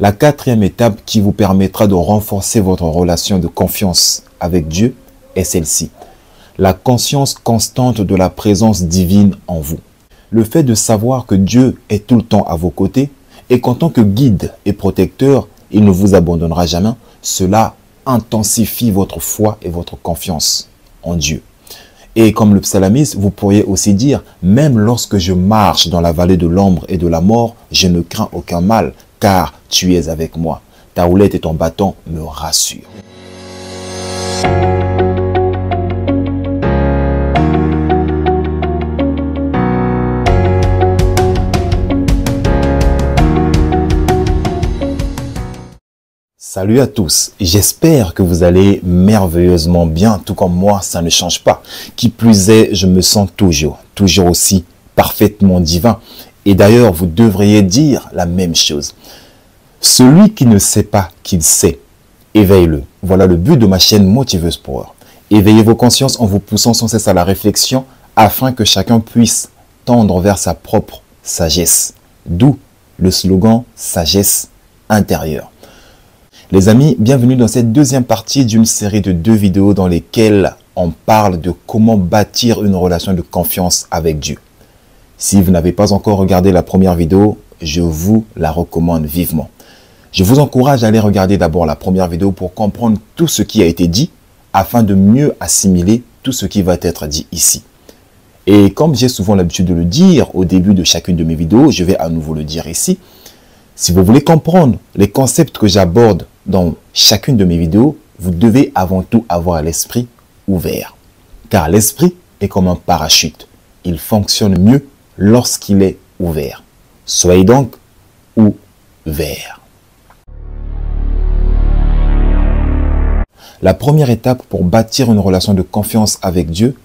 La quatrième étape qui vous permettra de renforcer votre relation de confiance avec Dieu est celle-ci. La conscience constante de la présence divine en vous. Le fait de savoir que Dieu est tout le temps à vos côtés et qu'en tant que guide et protecteur, il ne vous abandonnera jamais, cela intensifie votre foi et votre confiance en Dieu. Et comme le psalmiste, vous pourriez aussi dire, même lorsque je marche dans la vallée de l'ombre et de la mort, je ne crains aucun mal, car tu es avec moi. Ta houlette et ton bâton me rassurent. Salut à tous, j'espère que vous allez merveilleusement bien, tout comme moi, ça ne change pas. Qui plus est, je me sens toujours aussi parfaitement divin. Et d'ailleurs, vous devriez dire la même chose. Celui qui ne sait pas qu'il sait, éveille-le. Voilà le but de ma chaîne Motiveuse Power. Éveillez vos consciences en vous poussant sans cesse à la réflexion afin que chacun puisse tendre vers sa propre sagesse. D'où le slogan « Sagesse intérieure ». Les amis, bienvenue dans cette deuxième partie d'une série de 2 vidéos dans lesquelles on parle de comment bâtir une relation de confiance avec Dieu. Si vous n'avez pas encore regardé la première vidéo, je vous la recommande vivement. Je vous encourage à aller regarder d'abord la première vidéo pour comprendre tout ce qui a été dit afin de mieux assimiler tout ce qui va être dit ici. Et comme j'ai souvent l'habitude de le dire au début de chacune de mes vidéos, je vais à nouveau le dire ici. Si vous voulez comprendre les concepts que j'aborde dans chacune de mes vidéos, vous devez avant tout avoir l'esprit ouvert. Car l'esprit est comme un parachute. Il fonctionne mieux lorsqu'il est ouvert. Soyez donc ouverts. La première étape pour bâtir une relation de confiance avec Dieu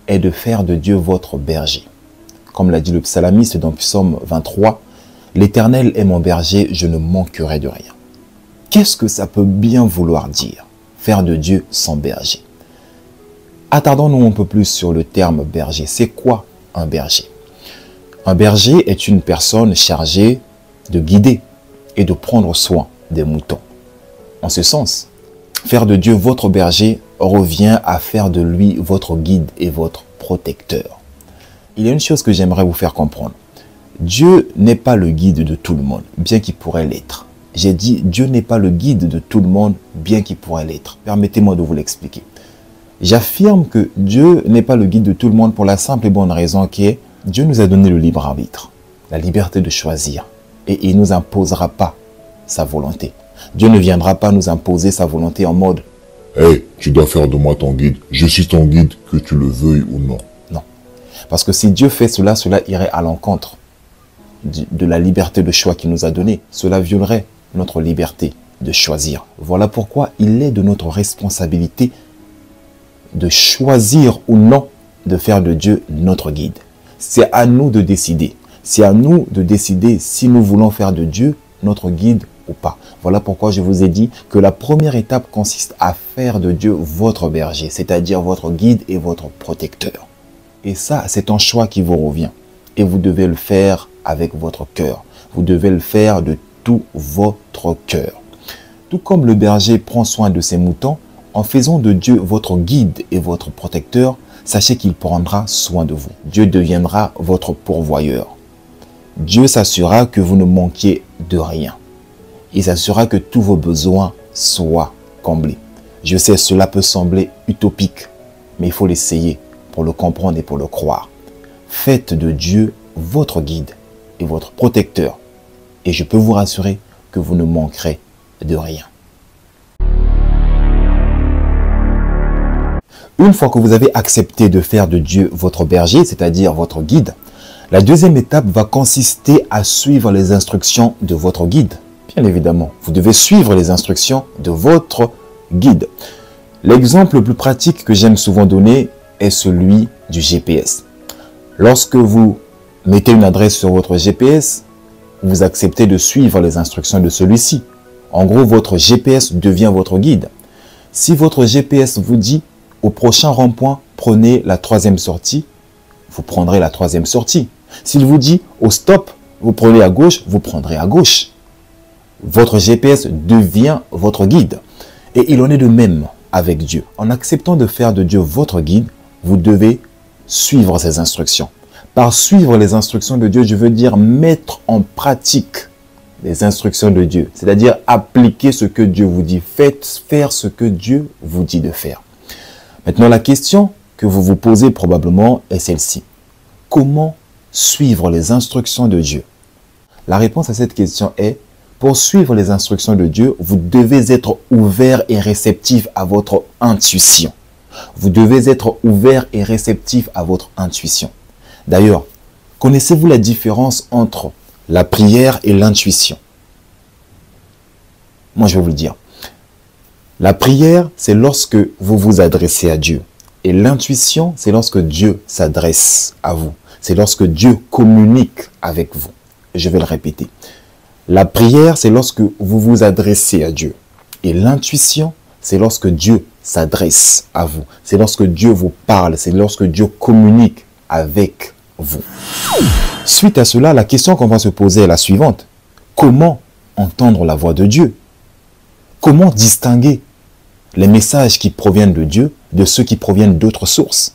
est de faire de Dieu votre berger. Comme l'a dit le psalmiste dans Psaume 23, « L'Éternel est mon berger, je ne manquerai de rien. » Qu'est-ce que ça peut bien vouloir dire, faire de Dieu son berger? Attardons-nous un peu plus sur le terme berger. C'est quoi un berger? Un berger est une personne chargée de guider et de prendre soin des moutons. En ce sens, faire de Dieu votre berger revient à faire de lui votre guide et votre protecteur. Il y a une chose que j'aimerais vous faire comprendre. Dieu n'est pas le guide de tout le monde, bien qu'il pourrait l'être. J'ai dit, Dieu n'est pas le guide de tout le monde, bien qu'il pourrait l'être. Permettez-moi de vous l'expliquer. J'affirme que Dieu n'est pas le guide de tout le monde pour la simple et bonne raison qui est, Dieu nous a donné le libre arbitre, la liberté de choisir, et il ne nous imposera pas sa volonté. Dieu ne viendra pas nous imposer sa volonté en mode « Hey, tu dois faire de moi ton guide, je suis ton guide, que tu le veuilles ou non. » Non, parce que si Dieu fait cela, cela irait à l'encontre de la liberté de choix qu'il nous a donnée. Cela violerait notre liberté de choisir. Voilà pourquoi il est de notre responsabilité de choisir ou non de faire de Dieu notre guide. C'est à nous de décider. C'est à nous de décider si nous voulons faire de Dieu notre guide ou pas. Voilà pourquoi je vous ai dit que la première étape consiste à faire de Dieu votre berger, c'est-à-dire votre guide et votre protecteur. Et ça, c'est un choix qui vous revient. Et vous devez le faire avec votre cœur. Vous devez le faire de tout votre cœur. Tout comme le berger prend soin de ses moutons, en faisant de Dieu votre guide et votre protecteur, sachez qu'il prendra soin de vous. Dieu deviendra votre pourvoyeur. Dieu s'assurera que vous ne manquiez de rien. Il s'assurera que tous vos besoins soient comblés. Je sais, cela peut sembler utopique, mais il faut l'essayer pour le comprendre et pour le croire. Faites de Dieu votre guide et votre protecteur. Et je peux vous rassurer que vous ne manquerez de rien. Une fois que vous avez accepté de faire de Dieu votre berger, c'est-à-dire votre guide, la deuxième étape va consister à suivre les instructions de votre guide. Bien évidemment, vous devez suivre les instructions de votre guide. L'exemple le plus pratique que j'aime souvent donner est celui du GPS. Lorsque vous mettez une adresse sur votre GPS, vous acceptez de suivre les instructions de celui-ci. En gros, votre GPS devient votre guide. Si votre GPS vous dit au prochain rond-point, prenez la 3e sortie, vous prendrez la 3e sortie. S'il vous dit au stop, vous prenez à gauche, vous prendrez à gauche. Votre GPS devient votre guide. Et il en est de même avec Dieu. En acceptant de faire de Dieu votre guide, vous devez suivre ses instructions. Par suivre les instructions de Dieu, je veux dire mettre en pratique les instructions de Dieu. C'est-à-dire appliquer ce que Dieu vous dit. Faites faire ce que Dieu vous dit de faire. Maintenant, la question que vous vous posez probablement est celle-ci. Comment suivre les instructions de Dieu? La réponse à cette question est, pour suivre les instructions de Dieu, vous devez être ouvert et réceptif à votre intuition. Vous devez être ouvert et réceptif à votre intuition. D'ailleurs, connaissez-vous la différence entre la prière et l'intuition? Moi, je vais vous le dire. La prière, c'est lorsque vous vous adressez à Dieu. Et l'intuition, c'est lorsque Dieu s'adresse à vous. C'est lorsque Dieu communique avec vous. Je vais le répéter. La prière, c'est lorsque vous vous adressez à Dieu. Et l'intuition, c'est lorsque Dieu s'adresse à vous. C'est lorsque Dieu vous parle. C'est lorsque Dieu communique avec vous. Suite à cela, la question qu'on va se poser est la suivante. Comment entendre la voix de Dieu? Comment distinguer les messages qui proviennent de Dieu de ceux qui proviennent d'autres sources?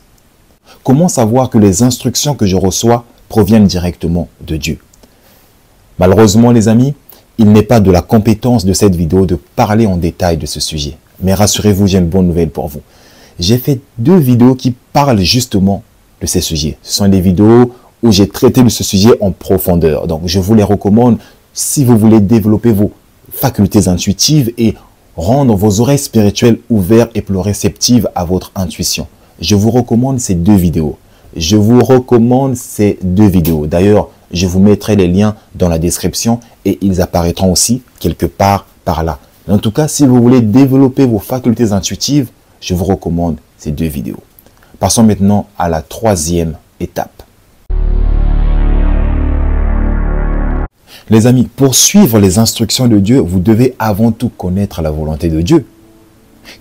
Comment savoir que les instructions que je reçois proviennent directement de Dieu? Malheureusement, les amis, il n'est pas de la compétence de cette vidéo de parler en détail de ce sujet. Mais rassurez-vous, j'ai une bonne nouvelle pour vous. J'ai fait 2 vidéos qui parlent justement de ces sujets. Ce sont des vidéos où j'ai traité de ce sujet en profondeur. Donc, je vous les recommande si vous voulez développer vos facultés intuitives et rendre vos oreilles spirituelles ouvertes et plus réceptives à votre intuition. Je vous recommande ces 2 vidéos. Je vous recommande ces 2 vidéos. D'ailleurs, je vous mettrai les liens dans la description et ils apparaîtront aussi quelque part par là. En tout cas, si vous voulez développer vos facultés intuitives, je vous recommande ces 2 vidéos. Passons maintenant à la 3e étape. Les amis, pour suivre les instructions de Dieu, vous devez avant tout connaître la volonté de Dieu.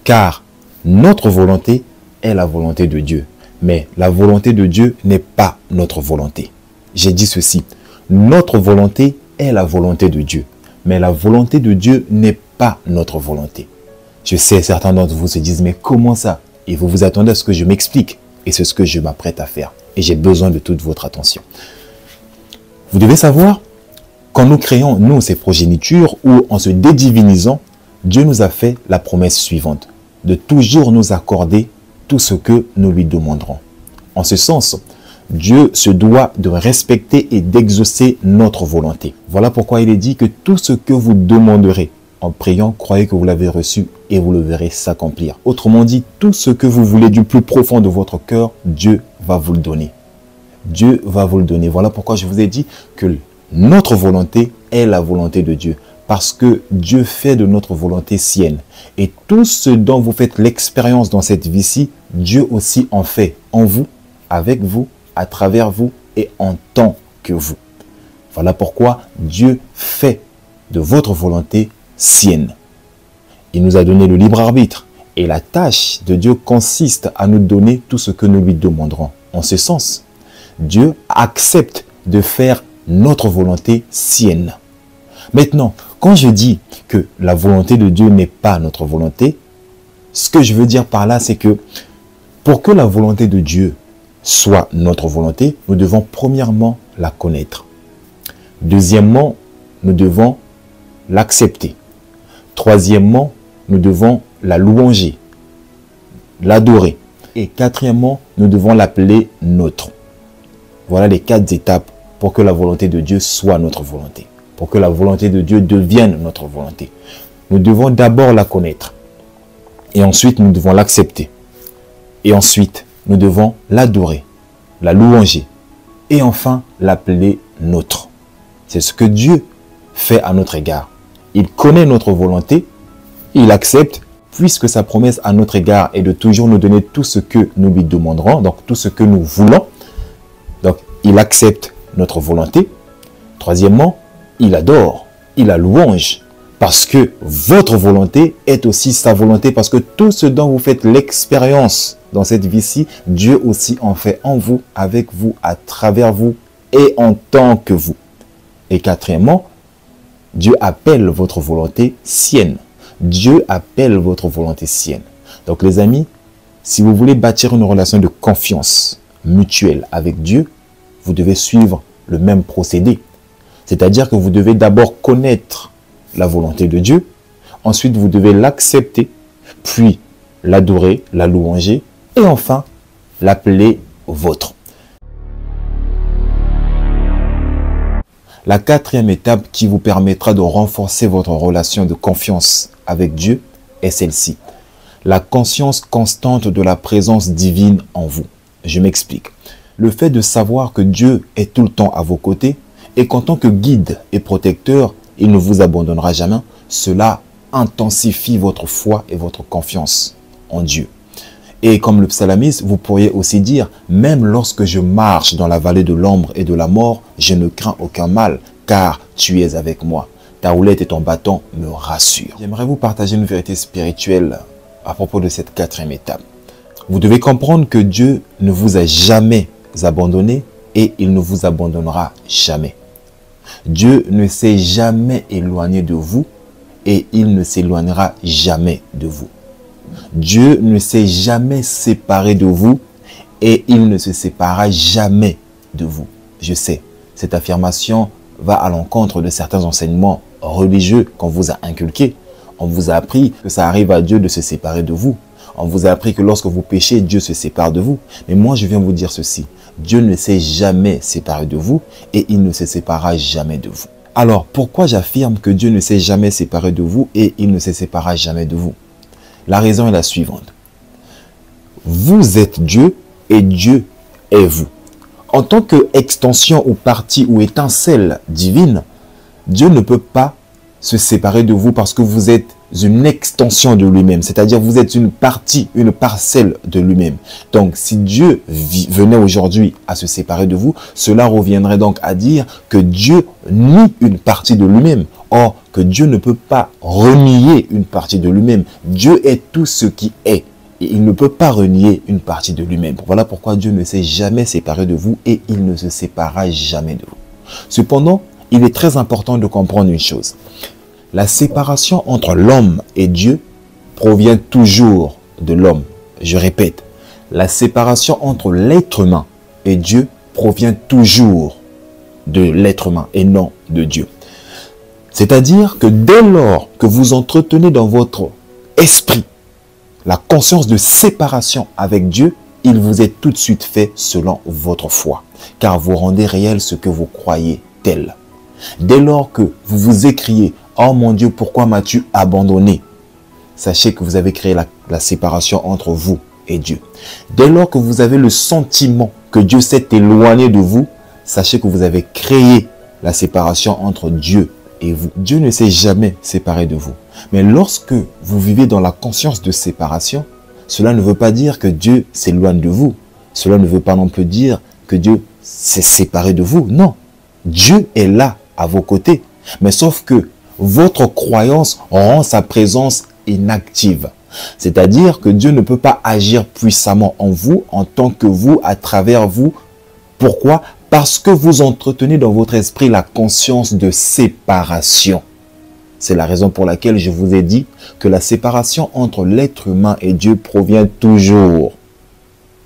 Car notre volonté est la volonté de Dieu. Mais la volonté de Dieu n'est pas notre volonté. J'ai dit ceci, notre volonté est la volonté de Dieu, mais la volonté de Dieu n'est pas notre volonté. Je sais, certains d'entre vous se disent, mais comment ça? Et vous vous attendez à ce que je m'explique, et c'est ce que je m'apprête à faire. Et j'ai besoin de toute votre attention. Vous devez savoir, quand nous créons, nous, ces progénitures, ou en se dédivinisant, Dieu nous a fait la promesse suivante, de toujours nous accorder tout ce que nous lui demanderons. En ce sens, Dieu se doit de respecter et d'exaucer notre volonté. Voilà pourquoi il est dit que tout ce que vous demanderez en priant, croyez que vous l'avez reçu et vous le verrez s'accomplir. Autrement dit, tout ce que vous voulez du plus profond de votre cœur, Dieu va vous le donner. Dieu va vous le donner. Voilà pourquoi je vous ai dit que notre volonté est la volonté de Dieu. Parce que Dieu fait de notre volonté sienne. Et tout ce dont vous faites l'expérience dans cette vie-ci, Dieu aussi en fait en vous, avec vous, à travers vous et en tant que vous. Voilà pourquoi Dieu fait de votre volonté sienne. Il nous a donné le libre arbitre et la tâche de Dieu consiste à nous donner tout ce que nous lui demanderons. En ce sens, Dieu accepte de faire notre volonté sienne. Maintenant, quand je dis que la volonté de Dieu n'est pas notre volonté, ce que je veux dire par là, c'est que pour que la volonté de Dieu soit notre volonté, nous devons premièrement la connaître. Deuxièmement, nous devons l'accepter. Troisièmement, nous devons la louanger, l'adorer. Et quatrièmement, nous devons l'appeler nôtre. Voilà les 4 étapes pour que la volonté de Dieu soit notre volonté. Pour que la volonté de Dieu devienne notre volonté. Nous devons d'abord la connaître. Et ensuite, nous devons l'accepter. Et ensuite, nous devons l'adorer, la louanger. Et enfin, l'appeler nôtre. C'est ce que Dieu fait à notre égard. Il connaît notre volonté, il accepte, puisque sa promesse à notre égard est de toujours nous donner tout ce que nous lui demanderons, donc tout ce que nous voulons. Donc, il accepte notre volonté. Troisièmement, il adore, il la louange, parce que votre volonté est aussi sa volonté, parce que tout ce dont vous faites l'expérience dans cette vie-ci, Dieu aussi en fait en vous, avec vous, à travers vous et en tant que vous. Et quatrièmement, Dieu appelle votre volonté sienne. Dieu appelle votre volonté sienne. Donc les amis, si vous voulez bâtir une relation de confiance mutuelle avec Dieu, vous devez suivre le même procédé. C'est-à-dire que vous devez d'abord connaître la volonté de Dieu. Ensuite, vous devez l'accepter, puis l'adorer, la louanger, et enfin, l'appeler vôtre. La quatrième étape qui vous permettra de renforcer votre relation de confiance avec Dieu est celle-ci. La conscience constante de la présence divine en vous. Je m'explique. Le fait de savoir que Dieu est tout le temps à vos côtés et qu'en tant que guide et protecteur, il ne vous abandonnera jamais, cela intensifie votre foi et votre confiance en Dieu. Et comme le psalamiste, vous pourriez aussi dire, même lorsque je marche dans la vallée de l'ombre et de la mort, je ne crains aucun mal, car tu es avec moi. Ta houlette et ton bâton me rassurent. J'aimerais vous partager une vérité spirituelle à propos de cette quatrième étape. Vous devez comprendre que Dieu ne vous a jamais abandonné et il ne vous abandonnera jamais. Dieu ne s'est jamais éloigné de vous et il ne s'éloignera jamais de vous. Dieu ne s'est jamais séparé de vous et il ne se séparera jamais de vous. Je sais, cette affirmation va à l'encontre de certains enseignements religieux qu'on vous a inculqués. On vous a appris que ça arrive à Dieu de se séparer de vous. On vous a appris que lorsque vous péchez, Dieu se sépare de vous. Mais moi, je viens vous dire ceci. Dieu ne s'est jamais séparé de vous et il ne se séparera jamais de vous. Alors, pourquoi j'affirme que Dieu ne s'est jamais séparé de vous et il ne se séparera jamais de vous? La raison est la suivante. Vous êtes Dieu et Dieu est vous. En tant qu'extension ou partie ou étincelle divine, Dieu ne peut pas se séparer de vous parce que vous êtes une extension de lui-même. C'est-à-dire vous êtes une partie, une parcelle de lui-même. Donc si Dieu venait aujourd'hui à se séparer de vous, cela reviendrait donc à dire que Dieu nie une partie de lui-même. Or, que Dieu ne peut pas renier une partie de lui-même. Dieu est tout ce qui est. Et il ne peut pas renier une partie de lui-même. Voilà pourquoi Dieu ne s'est jamais séparé de vous et il ne se séparera jamais de vous. Cependant, il est très important de comprendre une chose. La séparation entre l'homme et Dieu provient toujours de l'homme. Je répète, la séparation entre l'être humain et Dieu provient toujours de l'être humain et non de Dieu. C'est-à-dire que dès lors que vous entretenez dans votre esprit la conscience de séparation avec Dieu, il vous est tout de suite fait selon votre foi, car vous rendez réel ce que vous croyez tel. Dès lors que vous vous écriez « Oh mon Dieu, pourquoi m'as-tu abandonné ?» Sachez que vous avez créé la séparation entre vous et Dieu. Dès lors que vous avez le sentiment que Dieu s'est éloigné de vous, sachez que vous avez créé la séparation entre Dieu et vous. Dieu ne s'est jamais séparé de vous. Mais lorsque vous vivez dans la conscience de séparation, cela ne veut pas dire que Dieu s'éloigne de vous. Cela ne veut pas non plus dire que Dieu s'est séparé de vous. Non, Dieu est là à vos côtés. Mais sauf que votre croyance rend sa présence inactive. C'est-à-dire que Dieu ne peut pas agir puissamment en vous, en tant que vous, à travers vous. Pourquoi? Parce que vous entretenez dans votre esprit la conscience de séparation. C'est la raison pour laquelle je vous ai dit que la séparation entre l'être humain et Dieu provient toujours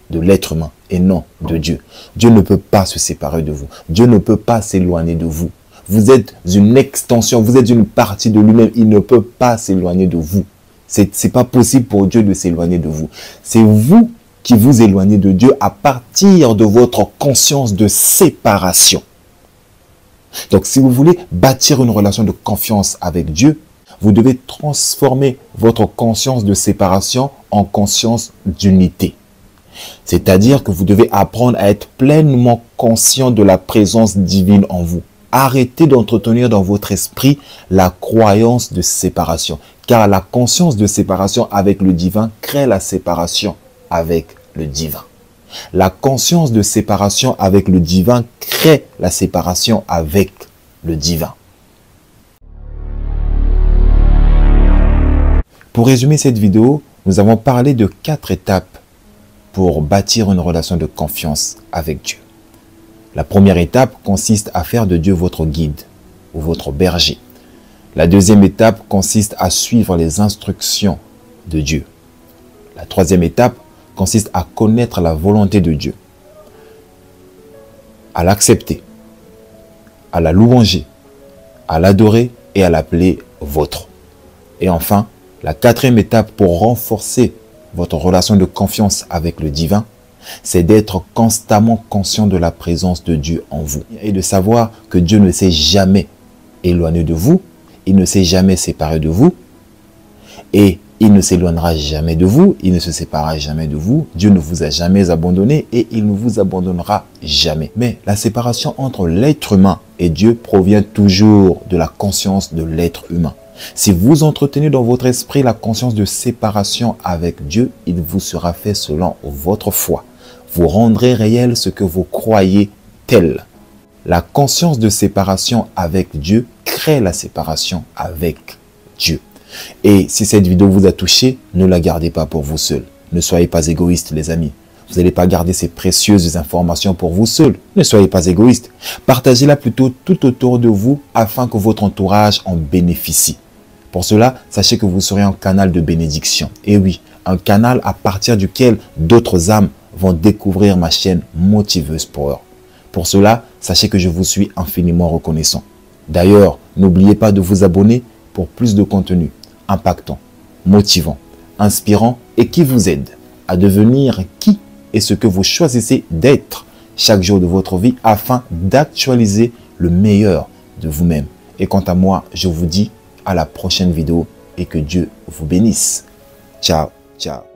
de l'être humain et non de Dieu. Dieu ne peut pas se séparer de vous. Dieu ne peut pas s'éloigner de vous. Vous êtes une extension, vous êtes une partie de lui-même. Il ne peut pas s'éloigner de vous. C'est pas possible pour Dieu de s'éloigner de vous. C'est vous qui vous éloignez de Dieu à partir de votre conscience de séparation. Donc, si vous voulez bâtir une relation de confiance avec Dieu, vous devez transformer votre conscience de séparation en conscience d'unité. C'est-à-dire que vous devez apprendre à être pleinement conscient de la présence divine en vous. Arrêtez d'entretenir dans votre esprit la croyance de séparation. Car la conscience de séparation avec le divin crée la séparation avec le divin. La conscience de séparation avec le divin crée la séparation avec le divin. Pour résumer cette vidéo, nous avons parlé de 4 étapes pour bâtir une relation de confiance avec Dieu. La première étape consiste à faire de Dieu votre guide ou votre berger. La deuxième étape consiste à suivre les instructions de Dieu. La troisième étape consiste à connaître la volonté de Dieu, à l'accepter, à la louanger, à l'adorer et à l'appeler vôtre. Et enfin, la quatrième étape pour renforcer votre relation de confiance avec le divin, c'est d'être constamment conscient de la présence de Dieu en vous et de savoir que Dieu ne s'est jamais éloigné de vous, il ne s'est jamais séparé de vous et il ne s'éloignera jamais de vous, il ne se séparera jamais de vous. Dieu ne vous a jamais abandonné et il ne vous abandonnera jamais. Mais la séparation entre l'être humain et Dieu provient toujours de la conscience de l'être humain. Si vous entretenez dans votre esprit la conscience de séparation avec Dieu, il vous sera fait selon votre foi. Vous rendrez réel ce que vous croyez tel. La conscience de séparation avec Dieu crée la séparation avec Dieu. Et si cette vidéo vous a touché, ne la gardez pas pour vous seul. Ne soyez pas égoïste, les amis. Vous n'allez pas garder ces précieuses informations pour vous seul. Ne soyez pas égoïste. Partagez-la plutôt tout autour de vous afin que votre entourage en bénéficie. Pour cela, sachez que vous serez un canal de bénédiction. Et oui, un canal à partir duquel d'autres âmes vont découvrir ma chaîne Motiveuse Power. Pour cela, sachez que je vous suis infiniment reconnaissant. D'ailleurs, n'oubliez pas de vous abonner pour plus de contenu impactant, motivant, inspirant et qui vous aide à devenir qui et ce que vous choisissez d'être chaque jour de votre vie afin d'actualiser le meilleur de vous-même. Et quant à moi, je vous dis à la prochaine vidéo et que Dieu vous bénisse. Ciao, ciao.